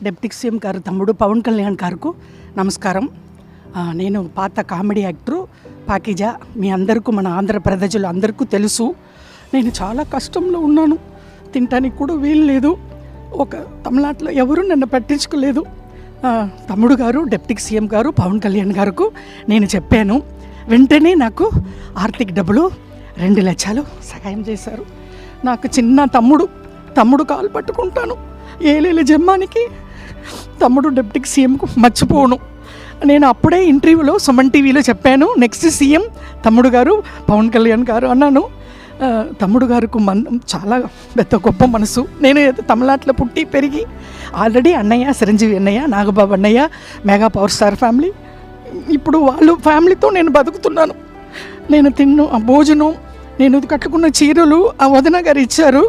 Deputy CM గారు తమ్ముడు పవన్ కళ్యాణ్ గారికి నమస్కారం. నేను పాత కామెడీ యాక్టరు పాకిజా. మీ అందరికీ, మన ఆంధ్ర ప్రజలు అందరికీ తెలుసు. నేను చాలా కష్టంలో ఉన్నాను, తినటానికి కూడా వీలు లేదు. ఒక తమిళనాడులో ఎవరు నన్ను పట్టించుకోలేదు. తమ్ముడు గారు డిప్యూటీ సీఎం గారు పవన్ కళ్యాణ్ గారికి నేను చెప్పాను. వెంటనే నాకు ఆర్థిక డబ్బులు 2 లక్షలు సహాయం చేశారు. నాకు చిన్న తమ్ముడు కాలు పట్టుకుంటాను. ఏలేల జమ్మానికి తమ్ముడు డిప్యూటీ సీఎంకు మర్చిపోను. నేను అప్పుడే ఇంటర్వ్యూలో సుమన్ టీవీలో చెప్పాను, నెక్స్ట్ సీఎం తమ్ముడు గారు పవన్ కళ్యాణ్ గారు అన్నాను. తమ్ముడు గారికి చాలా పెద్ద గొప్ప మనసు. నేను తమిళనాడులో పుట్టి పెరిగి ఆల్రెడీ అన్నయ్య చిరంజీవి అన్నయ్య, నాగబాబు అన్నయ్య, మెగా పవర్ స్టార్ ఫ్యామిలీ. ఇప్పుడు వాళ్ళు ఫ్యామిలీతో నేను బతుకుతున్నాను. నేను ఆ భోజనం, నేను కట్టుకున్న చీరలు ఆ వదిన గారు ఇచ్చారు.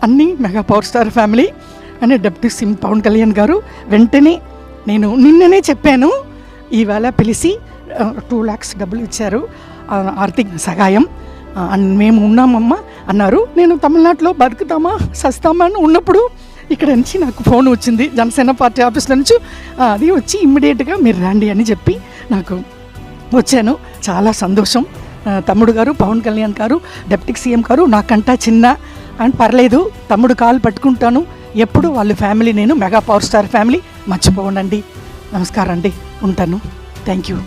అన్నీ మెగా పవర్ స్టార్ ఫ్యామిలీ అని డిప్యూటీ సీఎం పవన్ కళ్యాణ్ గారు వెంటనే నేను నిన్ననే చెప్పాను, ఈవేళ పిలిచి 2 lakhs డబ్బులు ఇచ్చారు, ఆర్థిక సహాయం. మేము ఉన్నామమ్మా అన్నారు. నేను తమిళనాడులో బతుకుతామా సస్తామా అని ఉన్నప్పుడు ఇక్కడ నుంచి నాకు ఫోన్ వచ్చింది జనసేన పార్టీ ఆఫీస్లో నుంచి. అది వచ్చి ఇమ్మీడియట్గా మీరు రండి అని చెప్పి నాకు వచ్చాను. చాలా సంతోషం. తమ్ముడు గారు పవన్ కళ్యాణ్ గారు డిప్యూటీ సీఎం గారు నాకంటా చిన్న అని పర్లేదు, తమ్ముడు కాలు పట్టుకుంటాను ఎప్పుడు. వాళ్ళ ఫ్యామిలీ నేను మెగా పవర్ స్టార్ ఫ్యామిలీ మర్చిపోనండి. నమస్కారం అండి, ఉంటాను. Thank you.